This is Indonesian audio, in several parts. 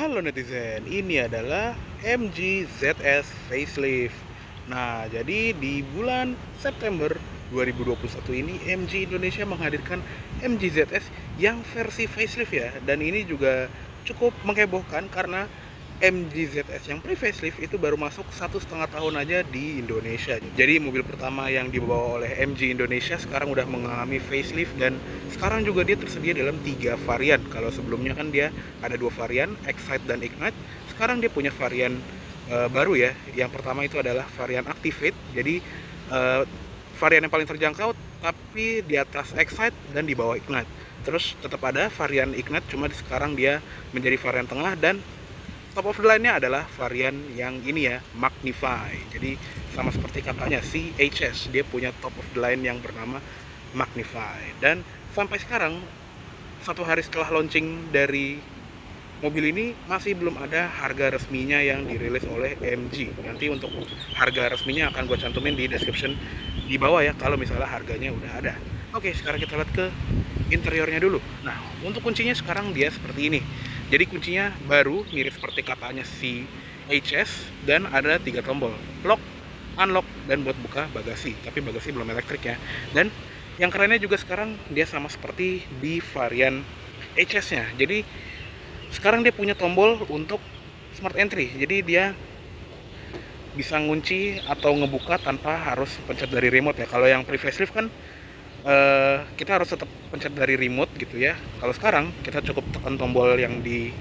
Halo netizen, ini adalah MG ZS facelift. Nah, jadi di bulan September 2021 ini MG Indonesia menghadirkan MG ZS yang versi facelift ya. Dan ini juga cukup menghebohkan karena MG ZS yang pre-facelift itu baru masuk 1,5 tahun aja di Indonesia. Jadi mobil pertama yang dibawa oleh MG Indonesia sekarang udah mengalami facelift dan sekarang juga dia tersedia dalam 3 varian. Kalau sebelumnya kan dia ada 2 varian, Excite dan Ignite. Sekarang dia punya varian baru ya. Yang pertama itu adalah varian Activate. Jadi varian yang paling terjangkau tapi di atas Excite dan di bawah Ignite. Terus tetap ada varian Ignite, cuma sekarang dia menjadi varian tengah, dan top of the line-nya adalah varian yang ini ya, Magnify. Jadi sama seperti kakaknya si HS, dia punya top of the line yang bernama Magnify. Dan sampai sekarang, 1 hari setelah launching dari mobil ini, masih belum ada harga resminya yang dirilis oleh MG. Nanti untuk harga resminya akan gue cantumin di description di bawah ya, kalau misalnya harganya udah ada. Oke, sekarang kita lihat ke interiornya dulu. Nah, untuk kuncinya sekarang dia seperti ini. Jadi kuncinya baru, mirip seperti kakaknya si HS, dan ada 3 tombol, lock, unlock, dan buat buka bagasi. Tapi bagasi belum elektrik ya. Dan yang kerennya juga sekarang dia sama seperti di varian HS-nya. Jadi sekarang dia punya tombol untuk smart entry. Jadi dia bisa ngunci atau ngebuka tanpa harus pencet dari remote ya. Kalau yang pre-facelift kan kita harus tetap pencet dari remote gitu ya. Kalau sekarang kita cukup tekan tombol yang di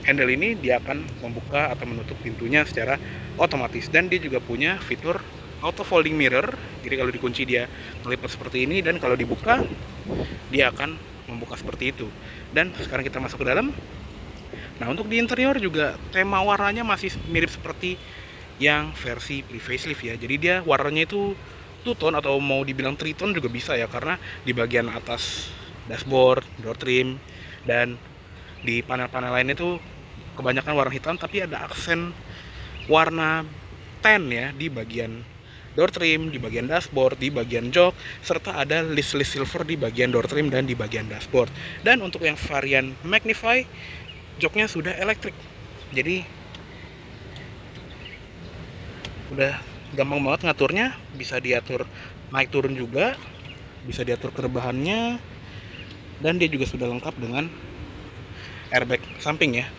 handle ini, dia akan membuka atau menutup pintunya secara otomatis. Dan dia juga punya fitur auto folding mirror. Jadi kalau dikunci dia melipat seperti ini, dan kalau dibuka dia akan membuka seperti itu. Dan sekarang kita masuk ke dalam. Nah, untuk di interior juga tema warnanya masih mirip seperti yang versi pre-facelift ya. Jadi dia warnanya itu two-tone atau mau dibilang three-tone juga bisa ya, karena di bagian atas dashboard, door trim, dan di panel-panel lainnya itu kebanyakan warna hitam, tapi ada aksen warna tan ya di bagian door trim, di bagian dashboard, di bagian jok, serta ada list-list silver di bagian door trim dan di bagian dashboard. Dan untuk yang varian Magnify, joknya sudah elektrik. Jadi udah gampang banget ngaturnya, bisa diatur naik turun juga, bisa diatur kerebahannya, dan dia juga sudah lengkap dengan airbag samping ya.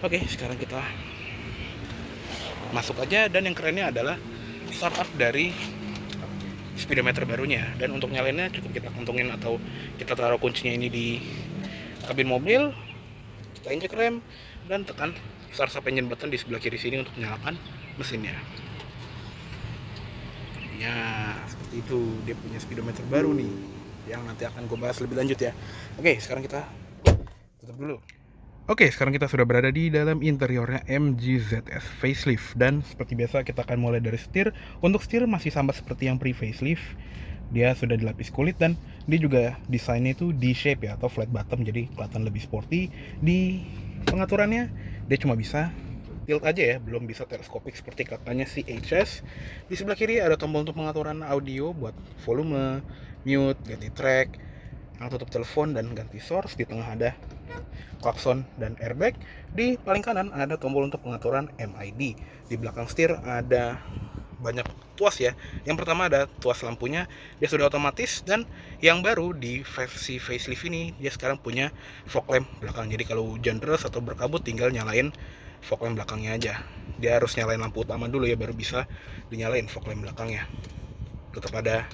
Oke, sekarang kita masuk aja, dan yang kerennya adalah startup dari speedometer barunya. Dan untuk nyalainnya cukup kita kantongin atau kita taruh kuncinya ini di kabin mobil, kita injek rem, dan tekan start stop engine button di sebelah kiri sini untuk menyalakan mesinnya. Ya, seperti itu. Dia punya speedometer baru nih, yang nanti akan gue bahas lebih lanjut ya. Oke, sekarang kita tutup dulu. Oke, sekarang kita sudah berada di dalam interiornya MG ZS facelift. Dan seperti biasa kita akan mulai dari setir. Untuk setir masih sama seperti yang pre-facelift. Dia sudah dilapis kulit, dan dia juga desainnya itu D-shape ya, atau flat bottom, jadi kelihatan lebih sporty. Di pengaturannya dia cuma bisa tilt aja ya, belum bisa teleskopik seperti kakaknya si HS. Di sebelah kiri ada tombol untuk pengaturan audio buat volume, mute, ganti track, tutup telepon, dan ganti source. Di tengah ada klakson dan airbag. Di paling kanan ada tombol untuk pengaturan MID. Di belakang setir ada banyak tuas ya. Yang pertama ada tuas lampunya, dia sudah otomatis, dan yang baru di versi facelift ini dia sekarang punya fog lamp belakang. Jadi kalau hujan deras atau berkabut tinggal nyalain fog lamp belakangnya aja. Dia harus nyalain lampu utama dulu ya, baru bisa dinyalain fog lamp belakangnya. Tetap ada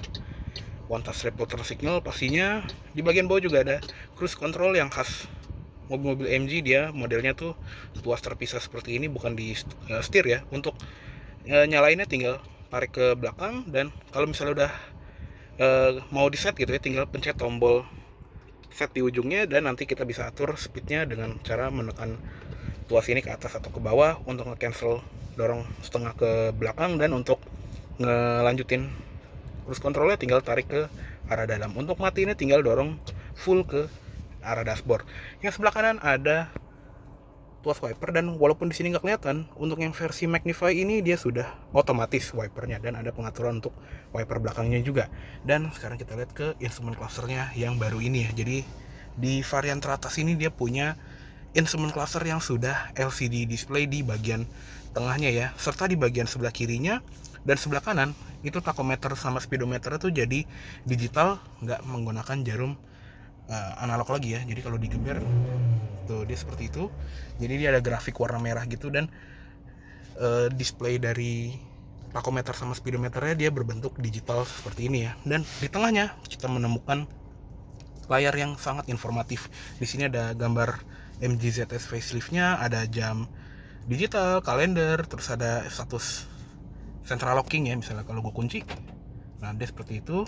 one touch reporter signal pastinya. Di bagian bawah juga ada cruise control yang khas mobil-mobil MG. Dia modelnya tuh tuas terpisah seperti ini, bukan di setir ya. Untuk nyalainnya tinggal tarik ke belakang, dan kalau misalnya udah mau di set gitu ya, tinggal pencet tombol set di ujungnya, dan nanti kita bisa atur speednya dengan cara menekan tuas ini ke atas atau ke bawah untuk nge-cancel dorong setengah ke belakang, dan untuk ngelanjutin cruise controlnya tinggal tarik ke arah dalam. Untuk matiinnya tinggal dorong full ke arah dashboard. Yang sebelah kanan ada tuas wiper, dan walaupun di sini nggak kelihatan, untuk yang versi Magnify ini dia sudah otomatis wipernya, dan ada pengaturan untuk wiper belakangnya juga. Dan sekarang kita lihat ke instrument clusternya yang baru ini ya. Jadi di varian teratas ini dia punya instrument cluster yang sudah LCD display di bagian tengahnya ya, serta di bagian sebelah kirinya dan sebelah kanan itu tachometer sama speedometer itu jadi digital, nggak menggunakan jarum analog lagi ya. Jadi kalau digeber tuh dia seperti itu, jadi dia ada grafik warna merah gitu, dan display dari tachometer sama speedometernya dia berbentuk digital seperti ini ya. Dan di tengahnya kita menemukan layar yang sangat informatif. Di sini ada gambar MG ZS facelift-nya, ada jam digital, kalender, terus ada status central locking ya, misalnya kalau gue kunci. Nah, dia seperti itu.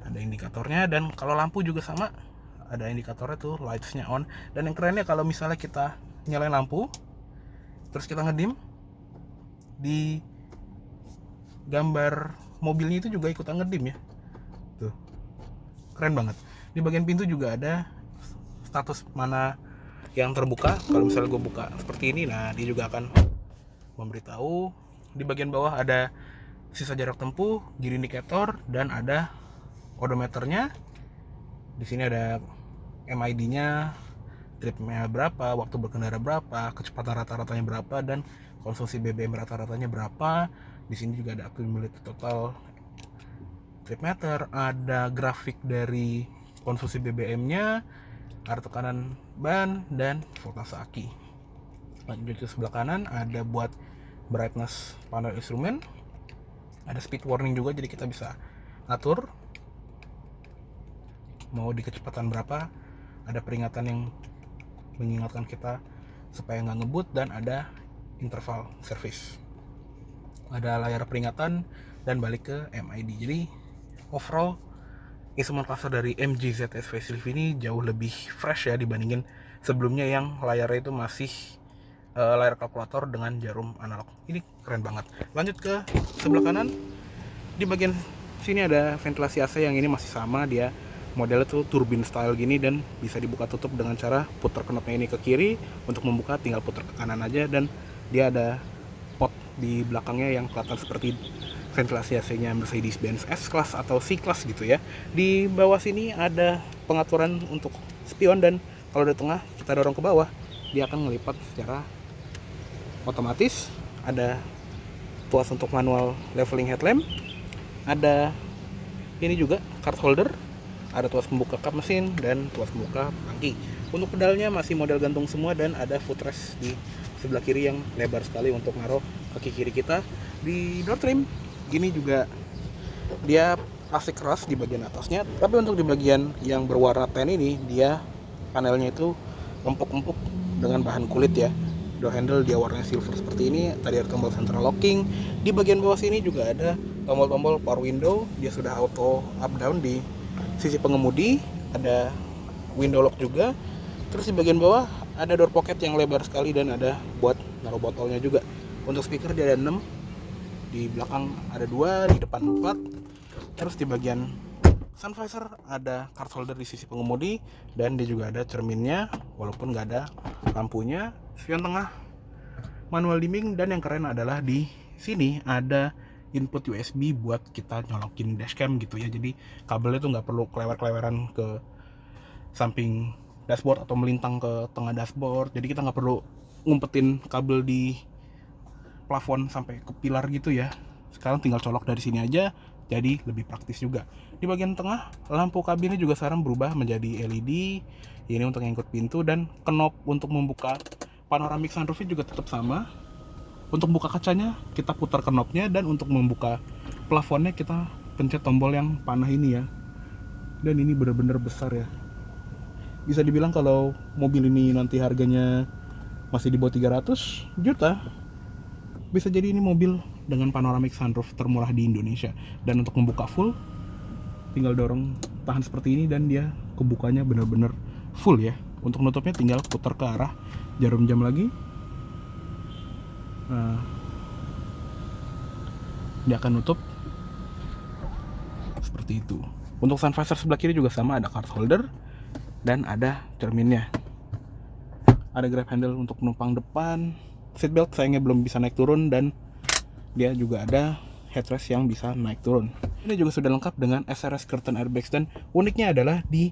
Ada indikatornya, dan kalau lampu juga sama, ada indikatornya tuh, lights-nya on. Dan yang kerennya kalau misalnya kita nyalain lampu, terus kita ngedim, di gambar mobilnya itu juga ikutan ngedim ya. Tuh. Keren banget. Di bagian pintu juga ada status mana yang terbuka. Kalau misalnya gue buka seperti ini, nah dia juga akan memberitahu. Di bagian bawah ada sisa jarak tempuh, gear indicator, dan ada odometernya. Di sini ada MID-nya, tripnya berapa, waktu berkendara berapa, kecepatan rata-ratanya berapa, dan konsumsi BBM rata-ratanya berapa. Di sini juga ada accumulated total trip meter, ada grafik dari konsumsi BBM-nya, arah tekanan ban, dan voltase aki. Lanjut ke sebelah kanan, ada buat brightness panel instrumen, ada speed warning juga, jadi kita bisa atur mau di kecepatan berapa, ada peringatan yang mengingatkan kita supaya nggak ngebut, dan ada interval service, ada layar peringatan, dan balik ke MID. Jadi overall instrument cluster dari MG ZS facelift ini jauh lebih fresh ya dibandingin sebelumnya yang layarnya itu masih layar kalkulator dengan jarum analog. Ini keren banget. Lanjut ke sebelah kanan, di bagian sini ada ventilasi AC yang ini masih sama, dia modelnya tuh turbin style gini, dan bisa dibuka tutup dengan cara putar knopnya ini ke kiri. Untuk membuka tinggal putar ke kanan aja, dan dia ada pot di belakangnya yang kelihatan seperti ventilasi AC-nya Mercedes-Benz S-Class atau C-Class gitu ya. Di bawah sini ada pengaturan untuk spion, dan kalau di tengah kita dorong ke bawah, dia akan ngelipat secara otomatis. Ada tuas untuk manual leveling headlamp, ada ini juga card holder, ada tuas pembuka kap mesin, dan tuas pembuka tangki. Untuk pedalnya masih model gantung semua, dan ada footrest di sebelah kiri yang lebar sekali untuk naruh kaki kiri kita. Di door trim ini juga dia plastik keras di bagian atasnya, tapi untuk di bagian yang berwarna tan ini dia panelnya itu empuk-empuk dengan bahan kulit ya. Door handle dia warnanya silver seperti ini. Tadi ada tombol central locking. Di bagian bawah sini juga ada tombol-tombol power window, dia sudah auto up down di sisi pengemudi, ada window lock juga. Terus di bagian bawah ada door pocket yang lebar sekali, dan ada buat naruh botolnya juga. Untuk speaker dia ada 6, di belakang ada 2, di depan 4. Terus di bagian sun visor ada card holder di sisi pengemudi, dan dia juga ada cerminnya walaupun nggak ada lampunya. Spion tengah manual dimming, dan yang keren adalah di sini ada input USB buat kita nyolokin dashcam gitu ya. Jadi kabelnya tuh nggak perlu kelewer-keleweran ke samping dashboard atau melintang ke tengah dashboard. Jadi kita nggak perlu ngumpetin kabel di plafon sampai ke pilar gitu ya. Sekarang tinggal colok dari sini aja, jadi lebih praktis juga. Di bagian tengah lampu kabinnya juga sekarang berubah menjadi LED. Ini untuk ngikut pintu, dan knob untuk membuka panoramic sunroof juga tetap sama. Untuk buka kacanya kita putar knobnya, dan untuk membuka plafonnya kita pencet tombol yang panah ini ya. Dan ini benar-benar besar ya. Bisa dibilang kalau mobil ini nanti harganya masih di bawah 300 juta, bisa jadi ini mobil dengan panoramic sunroof termurah di Indonesia. Dan untuk membuka full tinggal dorong tahan seperti ini, dan dia kebukanya benar-benar full ya. Untuk nutupnya tinggal putar ke arah jarum jam lagi. Nah, dia akan nutup seperti itu. Untuk sun visor sebelah kiri juga sama, ada card holder dan ada cerminnya. Ada grab handle untuk penumpang depan. Seatbelt sayangnya belum bisa naik turun, dan dia juga ada headrest yang bisa naik turun. Ini juga sudah lengkap dengan SRS curtain airbags, dan uniknya adalah di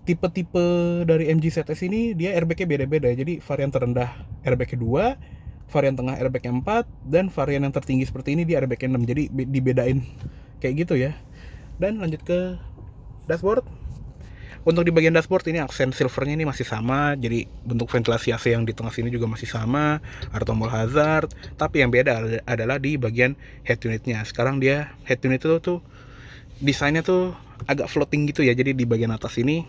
tipe-tipe dari MG ZS ini dia airbag-nya beda-beda. Jadi varian terendah airbag-nya 2, varian tengah airbag-nya 4, dan varian yang tertinggi seperti ini dia airbag-nya 6. Jadi dibedain kayak gitu ya. Dan lanjut ke dashboard. Untuk di bagian dashboard ini aksen silvernya ini masih sama, jadi bentuk ventilasi AC yang di tengah sini juga masih sama, ada tombol hazard, tapi yang beda adalah di bagian head unitnya. Sekarang dia head unit itu tuh desainnya tuh agak floating gitu ya, jadi di bagian atas ini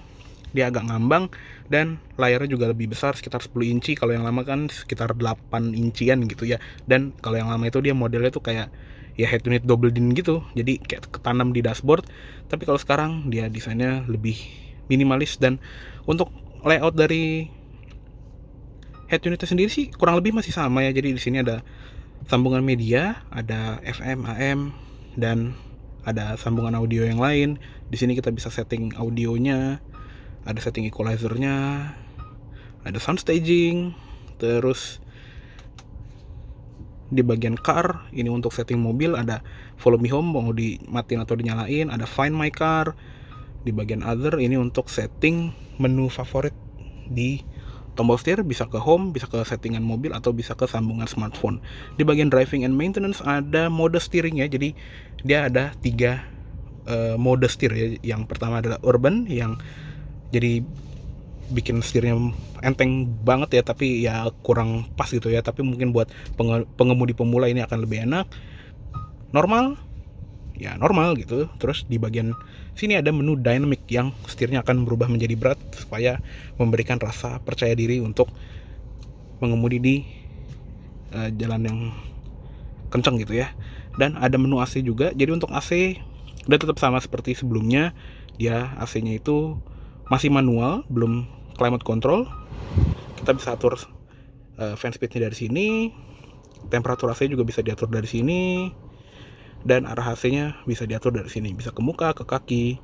dia agak ngambang dan layarnya juga lebih besar sekitar 10 inci. Kalau yang lama kan sekitar 8 incian gitu ya. Dan kalau yang lama itu dia modelnya tuh kayak ya head unit double din gitu, jadi kayak ketanam di dashboard. Tapi kalau sekarang dia desainnya lebih minimalis, dan untuk layout dari head unitnya sendiri sih kurang lebih masih sama ya. Jadi di sini ada sambungan media, ada FM, AM, dan ada sambungan audio yang lain. Di sini kita bisa setting audionya, ada setting equalizernya, ada sound staging. Terus di bagian car ini untuk setting mobil, ada follow me home mau dimatiin atau dinyalain, ada find my car. Di bagian other ini untuk setting menu favorit di tombol setir, bisa ke home, bisa ke settingan mobil, atau bisa ke sambungan smartphone. Di bagian driving and maintenance ada mode steering ya. Jadi dia ada 3 mode setir ya. Yang pertama adalah urban, yang jadi bikin setirnya enteng banget ya, tapi ya kurang pas gitu ya. Tapi mungkin buat pengemudi pemula ini akan lebih enak. Normal, ya normal gitu. Terus di bagian sini ada menu dynamic yang setirnya akan berubah menjadi berat supaya memberikan rasa percaya diri untuk mengemudi di jalan yang kencang gitu ya. Dan ada menu AC juga. Jadi untuk AC udah tetap sama seperti sebelumnya. Dia AC-nya itu masih manual, belum climate control. Kita bisa atur fan speed-nya dari sini. Temperatur AC juga bisa diatur dari sini. Dan arah AC-nya bisa diatur dari sini, bisa ke muka, ke kaki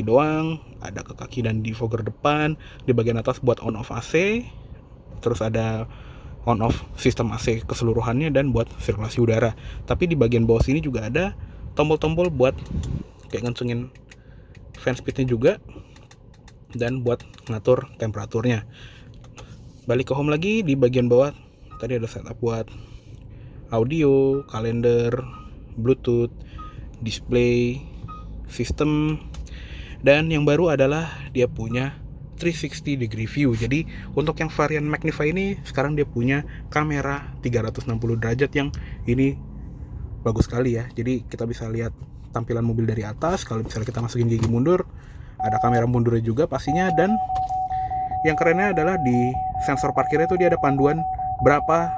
doang, ada ke kaki dan defogger depan. Di bagian atas buat on off AC, terus ada on off sistem AC keseluruhannya dan buat sirkulasi udara. Tapi di bagian bawah sini juga ada tombol-tombol buat kayak ngencengin fan speednya juga, dan buat ngatur temperaturnya. Balik ke home lagi, di bagian bawah tadi ada setup buat audio, kalender, Bluetooth, display, sistem. Dan yang baru adalah dia punya 360 degree view. Jadi untuk yang varian Magnify ini sekarang dia punya kamera 360 derajat yang ini bagus sekali ya. Jadi kita bisa lihat tampilan mobil dari atas. Kalau misalnya kita masukin gigi mundur, ada kamera mundurnya juga pastinya. Dan yang kerennya adalah di sensor parkirnya itu dia ada panduan berapa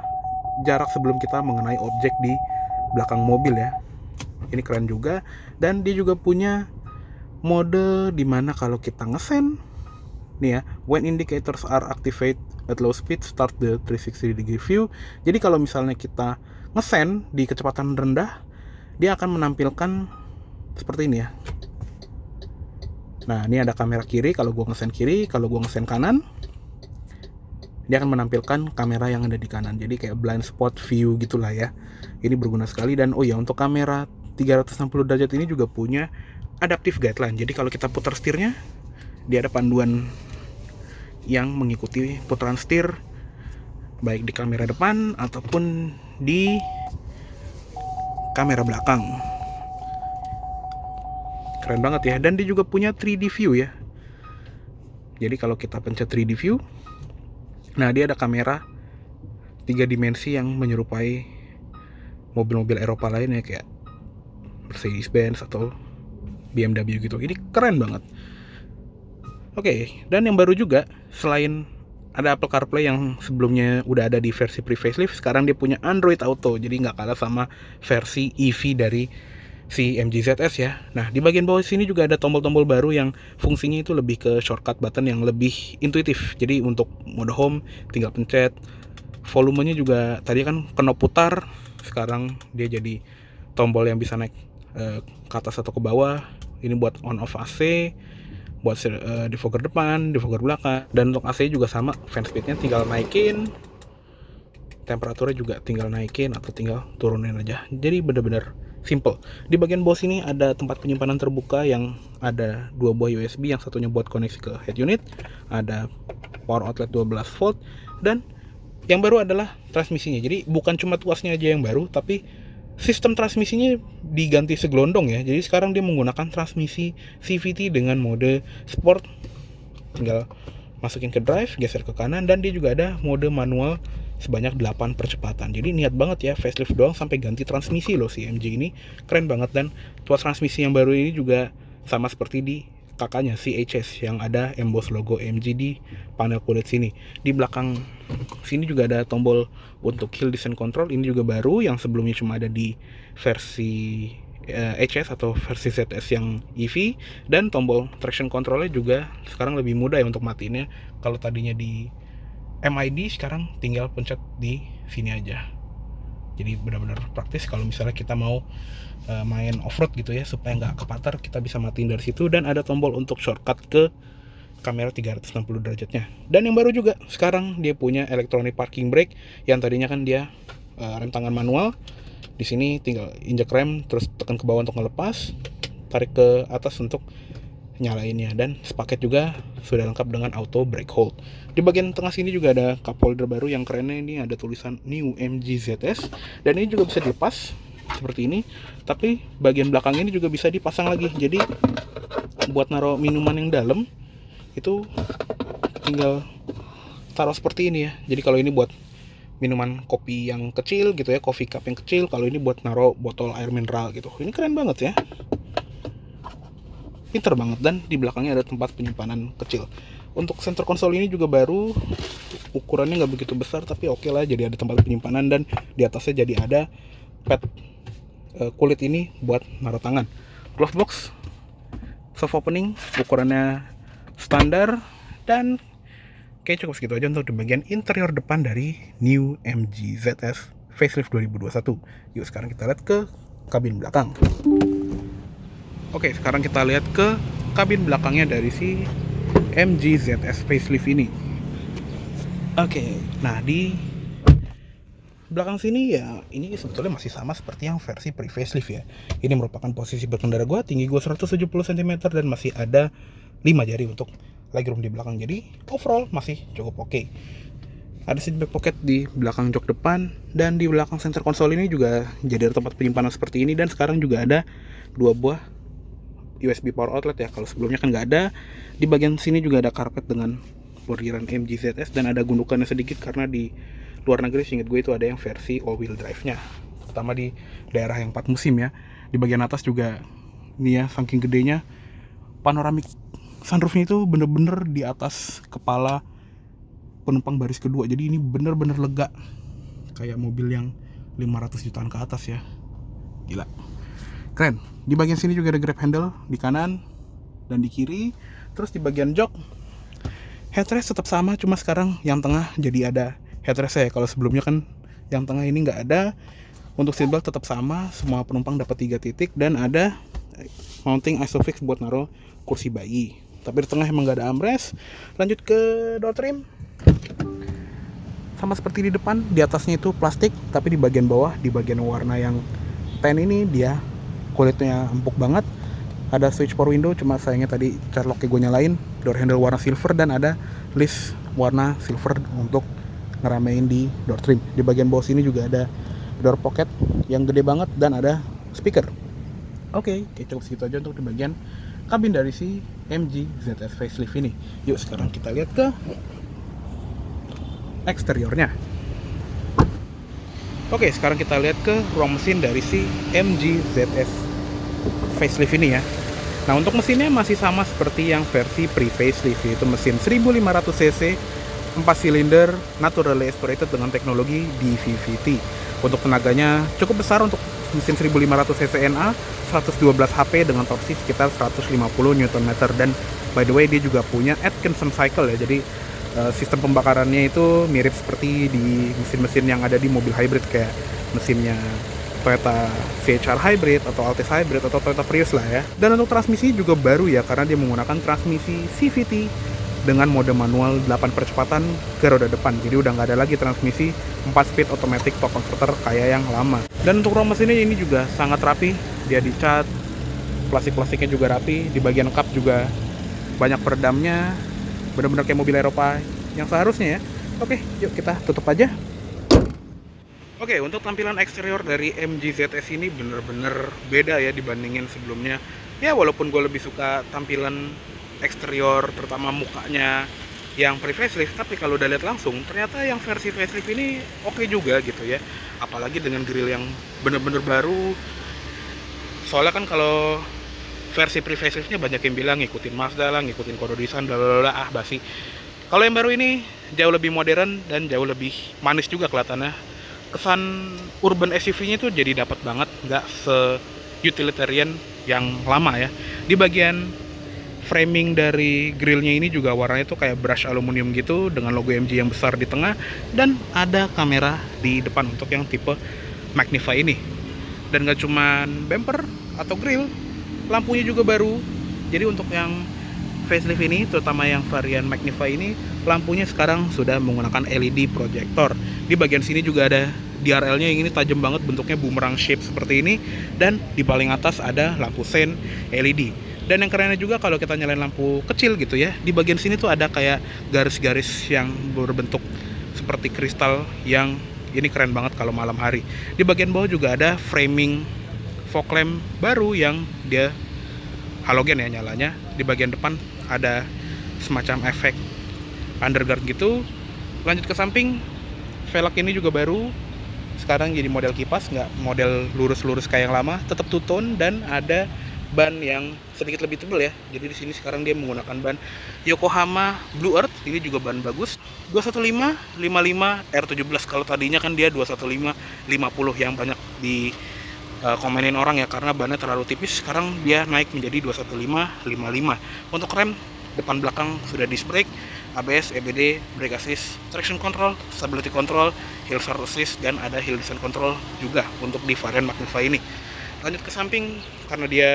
jarak sebelum kita mengenai objek di belakang mobil ya. Ini keren juga. Dan dia juga punya mode dimana kalau kita ngesen nih ya, when indicators are activated at low speed, start the 360 degree view. Jadi kalau misalnya kita ngesen di kecepatan rendah, dia akan menampilkan seperti ini ya. Nah, ini ada kamera kiri kalau gua ngesen kiri, kalau gua ngesen kanan dia akan menampilkan kamera yang ada di kanan. Jadi kayak blind spot view gitulah ya. Ini berguna sekali. Dan oh ya, untuk kamera 360 derajat ini juga punya adaptive guideline. Jadi kalau kita putar setirnya, dia ada panduan yang mengikuti putaran setir baik di kamera depan ataupun di kamera belakang. Keren banget ya. Dan dia juga punya 3D view ya. Jadi kalau kita pencet 3D view, nah dia ada kamera 3 dimensi yang menyerupai mobil-mobil Eropa lainnya kayak Mercedes-Benz atau BMW gitu. Ini keren banget. Oke, dan yang baru juga selain ada Apple CarPlay yang sebelumnya udah ada di versi pre-facelift, sekarang dia punya Android Auto. Jadi nggak kalah sama versi EV dari si MG ZS ya. Nah, di bagian bawah sini juga ada tombol-tombol baru yang fungsinya itu lebih ke shortcut button yang lebih intuitif. Jadi untuk mode home tinggal pencet. Volumenya juga tadi kan knob putar, sekarang dia jadi tombol yang bisa naik ke atas atau ke bawah. Ini buat on off AC, buat defogger depan, defogger belakang. Dan untuk AC juga sama, fan speednya tinggal naikin, temperaturnya juga tinggal naikin atau tinggal turunin aja. Jadi bener-bener simple. Di bagian bawah sini ada tempat penyimpanan terbuka yang ada 2 buah USB, yang satunya buat koneksi ke head unit, ada power outlet 12 volt, dan yang baru adalah transmisinya. Jadi bukan cuma tuasnya aja yang baru, tapi sistem transmisinya diganti segelondong ya. Jadi sekarang dia menggunakan transmisi CVT dengan mode sport. Tinggal masukin ke drive, geser ke kanan, dan dia juga ada mode manual sebanyak 8 percepatan. Jadi niat banget ya, facelift doang sampai ganti transmisi loh si MG ini. Keren banget. Dan tuas transmisi yang baru ini juga sama seperti di kakaknya si HS yang ada emboss logo MG di panel kulit sini. Di belakang sini juga ada tombol untuk hill descent control. Ini juga baru, yang sebelumnya cuma ada di versi HS atau versi ZS yang EV. Dan tombol traction controlnya juga sekarang lebih mudah ya untuk matiinnya. Kalau tadinya di MID, sekarang tinggal pencet di sini aja. Jadi benar-benar praktis kalau misalnya kita mau main off-road gitu ya, supaya nggak kepatar, kita bisa matiin dari situ. Dan ada tombol untuk shortcut ke kamera 360 derajatnya. Dan yang baru juga sekarang dia punya electronic parking brake, yang tadinya kan dia rem tangan manual. Di sini tinggal injek rem terus tekan ke bawah untuk ngelepas, tarik ke atas untuk nyalainnya, dan sepaket juga sudah lengkap dengan auto brake hold. Di bagian tengah sini juga ada cup holder baru, yang kerennya ini ada tulisan New MG ZS, dan ini juga bisa dilepas seperti ini. Tapi bagian belakang ini juga bisa dipasang lagi. Jadi buat naruh minuman yang dalam itu tinggal taruh seperti ini ya. Jadi kalau ini buat minuman kopi yang kecil gitu ya, coffee cup yang kecil. Kalau ini buat naruh botol air mineral gitu. Ini keren banget ya, pinter banget. Dan di belakangnya ada tempat penyimpanan kecil. Untuk center konsol ini juga baru, ukurannya nggak begitu besar tapi oke lah, jadi ada tempat penyimpanan. Dan di atasnya jadi ada pad kulit ini buat naruh tangan. Glove box, soft opening, ukurannya standar. Dan oke, cukup segitu aja untuk di bagian interior depan dari New MG ZS Facelift 2021. Yuk sekarang kita lihat ke kabin belakang. Oke, sekarang kita lihat ke kabin belakangnya dari si MG ZS Facelift ini. Oke, nah di belakang sini ya, ini sebetulnya masih sama seperti yang versi pre-facelift ya. Ini merupakan posisi berkendara gua, tinggi gua 170 cm, dan masih ada 5 jari untuk legroom di belakang. Jadi overall masih cukup oke. Ada seat back pocket di belakang jok depan, dan di belakang center konsol ini juga jadi ada tempat penyimpanan seperti ini. Dan sekarang juga ada 2 buah USB power outlet ya, kalau sebelumnya kan nggak ada. Di bagian sini juga ada karpet dengan bordiran MG ZS, dan ada gundukannya sedikit karena di luar negeri seingat gue itu ada yang versi all wheel drive nya, terutama di daerah yang 4 musim ya. Di bagian atas juga ini ya, saking gedenya panoramic sunroofnya itu bener-bener di atas kepala penumpang baris kedua. Jadi ini bener-bener lega, kayak mobil yang 500 jutaan ke atas ya, gila keren. Di bagian sini juga ada grab handle di kanan dan di kiri. Terus di bagian jok, headrest tetap sama, cuma sekarang yang tengah jadi ada headrest ya. Kalau sebelumnya kan yang tengah ini nggak ada. Untuk seatbelt tetap sama, semua penumpang dapat 3 titik, dan ada mounting isofix buat naruh kursi bayi. Tapi di tengah emang nggak ada armrest. Lanjut ke door trim, sama seperti di depan, di atasnya itu plastik, tapi di bagian bawah, di bagian warna yang tan ini dia kulitnya empuk banget. Ada switch power window, cuma sayangnya tadi charlocknya gue nyalain. Door handle warna silver, dan ada list warna silver untuk ngeramein di door trim. Di bagian bawah sini juga ada door pocket yang gede banget, dan ada speaker. Oke, cukup segitu aja untuk di bagian kabin dari si MG ZS Facelift ini. Yuk sekarang kita lihat ke eksteriornya. Oke, sekarang kita lihat ke ruang mesin dari si MG ZS Facelift ini ya. Nah, untuk mesinnya masih sama seperti yang versi pre-facelift, yaitu mesin 1500 cc, 4 silinder, naturally aspirated dengan teknologi DVVT. Untuk tenaganya cukup besar untuk mesin 1500 cc NA, 112 HP dengan torsi sekitar 150 Nm. Dan by the way, dia juga punya Atkinson cycle ya, jadi sistem pembakarannya itu mirip seperti di mesin-mesin yang ada di mobil hybrid, kayak mesinnya Toyota VHR Hybrid atau Altis Hybrid atau Toyota Prius lah ya. Dan untuk transmisi juga baru ya, karena dia menggunakan transmisi CVT dengan mode manual 8 percepatan ke roda depan. Jadi udah nggak ada lagi transmisi 4 speed automatic torque converter kayak yang lama. Dan untuk rom mesinnya ini juga sangat rapi, dia dicat, plastik-plastiknya juga rapi, di bagian kap juga banyak peredamnya, bener-bener kayak mobil Eropa yang seharusnya ya. Oke, yuk kita tutup aja. Oke, untuk tampilan eksterior dari MG ZS ini bener-bener beda ya dibandingin sebelumnya. Ya walaupun gue lebih suka tampilan eksterior, terutama mukanya yang pre-facelift, tapi kalau udah lihat langsung ternyata yang versi facelift ini oke juga gitu ya. Apalagi dengan grill yang bener-bener baru. Soalnya kan kalau versi pre-faceliftnya banyak yang bilang ngikutin Mazda lah, ngikutin kode desain, blablabla, basi. Kalau yang baru ini jauh lebih modern dan jauh lebih manis juga kelihatannya. Kesan urban SUV-nya itu jadi dapat banget, nggak se-utilitarian yang lama ya. Di bagian framing dari grillnya ini juga warnanya tuh kayak brush aluminium gitu dengan logo MG yang besar di tengah, dan ada kamera di depan untuk yang tipe Magnify ini. Dan nggak cuman bumper atau grill, lampunya juga baru. Jadi untuk yang facelift ini, terutama yang varian Magnify ini, lampunya sekarang sudah menggunakan LED projector. Di bagian sini juga ada DRL-nya yang ini tajam banget, bentuknya boomerang shape seperti ini. Dan di paling atas ada lampu sein LED. Dan yang kerennya juga kalau kita nyalain lampu kecil gitu ya, di bagian sini tuh ada kayak garis-garis yang berbentuk seperti kristal, yang ini keren banget kalau malam hari. Di bagian bawah juga ada framing fog lamp baru yang dia halogen ya nyalanya. Di bagian depan ada semacam efek underguard gitu. Lanjut ke samping, velg ini juga baru. Sekarang jadi model kipas, nggak model lurus-lurus kayak yang lama, tetap two tone dan ada ban yang sedikit lebih tebal ya. Jadi di sini sekarang dia menggunakan ban Yokohama Blue Earth. Ini juga ban bagus. 215 55 R17. Kalau tadinya kan dia 215 50 yang banyak di komenin orang ya karena bannya terlalu tipis. Sekarang dia naik menjadi 215 55. Untuk rem depan belakang sudah disc brake, ABS, EBD, brake assist, traction control, stability control, hill start assist, dan ada hill descent control juga untuk di varian Magnify ini. Lanjut ke samping, karena dia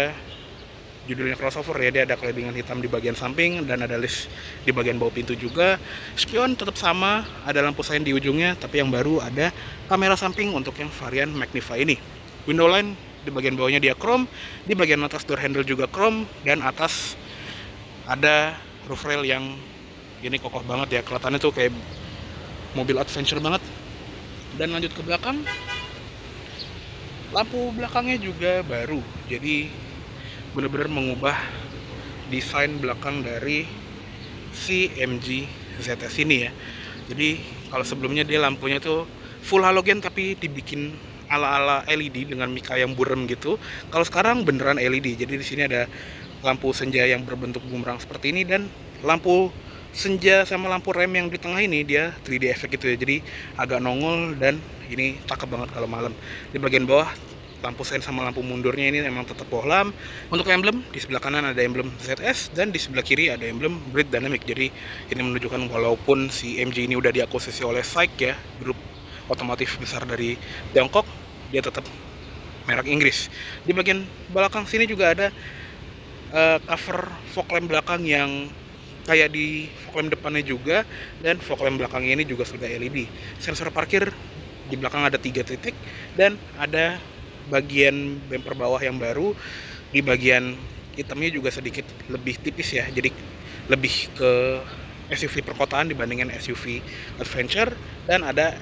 judulnya crossover ya, dia ada claddingan hitam di bagian samping dan ada list di bagian bawah pintu juga. Spion tetap sama, ada lampu sein di ujungnya, tapi yang baru ada kamera samping untuk yang varian Magnify ini. Window line di bagian bawahnya dia chrome, di bagian atas door handle juga chrome, dan atas ada roof rail yang ini kokoh banget ya, kelihatannya tuh kayak mobil adventure banget. Dan lanjut ke belakang, lampu belakangnya juga baru, jadi benar-benar mengubah desain belakang dari si MG ZS ini ya. Jadi kalau sebelumnya dia lampunya tuh full halogen tapi dibikin ala-ala LED dengan mika yang burem gitu. Kalau sekarang beneran LED. Jadi di sini ada lampu senja yang berbentuk bumerang seperti ini, dan lampu senja sama lampu rem yang di tengah ini dia 3D effect gitu ya. Jadi agak nongol dan ini cakep banget kalau malam. Di bagian bawah lampu sein sama lampu mundurnya ini memang tetap bohlam. Untuk emblem di sebelah kanan ada emblem ZS dan di sebelah kiri ada emblem Grid Dynamic. Jadi ini menunjukkan walaupun si MG ini udah diakuisisi oleh SAIC ya, grup otomotif besar dari Tiongkok, dia tetap merek Inggris. Di bagian belakang sini juga ada cover fog lamp belakang yang kayak di fog lamp depannya juga, dan fog lamp belakang ini juga sudah LED. Sensor parkir di belakang ada 3 titik, dan ada bagian bumper bawah yang baru. Di bagian hitamnya juga sedikit lebih tipis ya, jadi lebih ke SUV perkotaan dibandingkan SUV adventure. Dan ada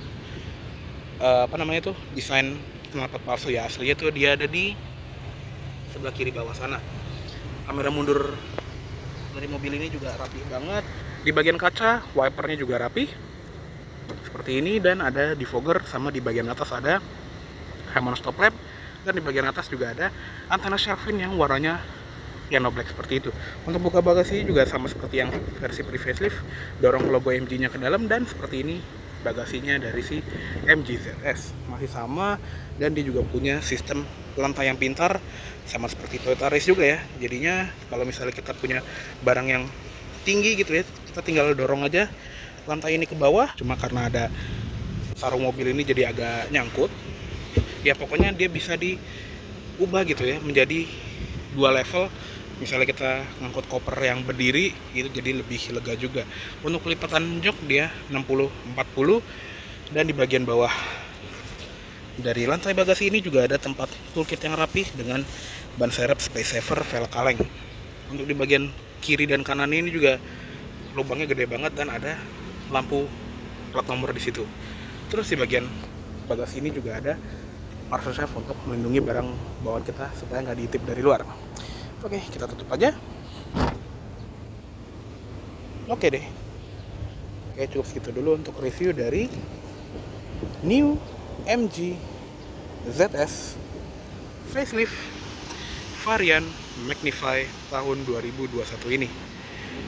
desain knalpot palsu ya, aslinya tuh dia ada di sebelah kiri bawah sana. Kamera mundur dari mobil ini juga rapi banget. Di bagian kaca, wipernya juga rapi seperti ini, dan ada defogger, sama di bagian atas ada Harman stop lamp, dan di bagian atas juga ada antena Sharpin yang warnanya piano black seperti itu. Untuk buka bagasi juga sama seperti yang versi pre-facelift, dorong logo MG-nya ke dalam, dan seperti ini bagasinya dari si MG ZS masih sama, dan dia juga punya sistem lantai yang pintar sama seperti Toyota Race juga ya. Jadinya kalau misalnya kita punya barang yang tinggi gitu ya, kita tinggal dorong aja lantai ini ke bawah. Cuma karena ada sarung mobil ini jadi agak nyangkut ya, pokoknya dia bisa diubah gitu ya menjadi 2 level Misalnya kita ngangkut koper yang berdiri, itu jadi lebih lega juga. Untuk lipatan jok dia 60-40, dan di bagian bawah dari lantai bagasi ini juga ada tempat toolkit yang rapi dengan ban serep space saver velg kaleng. Untuk di bagian kiri dan kanan ini juga lubangnya gede banget dan ada lampu plat nomor di situ. Terus di bagian bagasi ini juga ada parcel safe untuk melindungi barang bawaan kita supaya nggak diintip dari luar. Oke, kita tutup aja. Oke deh. Oke, cukup segitu dulu untuk review dari new MG ZS facelift varian Magnify tahun 2021 ini.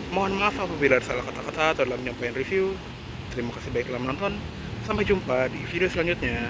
Mohon maaf apabila ada salah kata-kata atau dalam menyampaikan review. Terima kasih baik telah menonton. Sampai jumpa di video selanjutnya.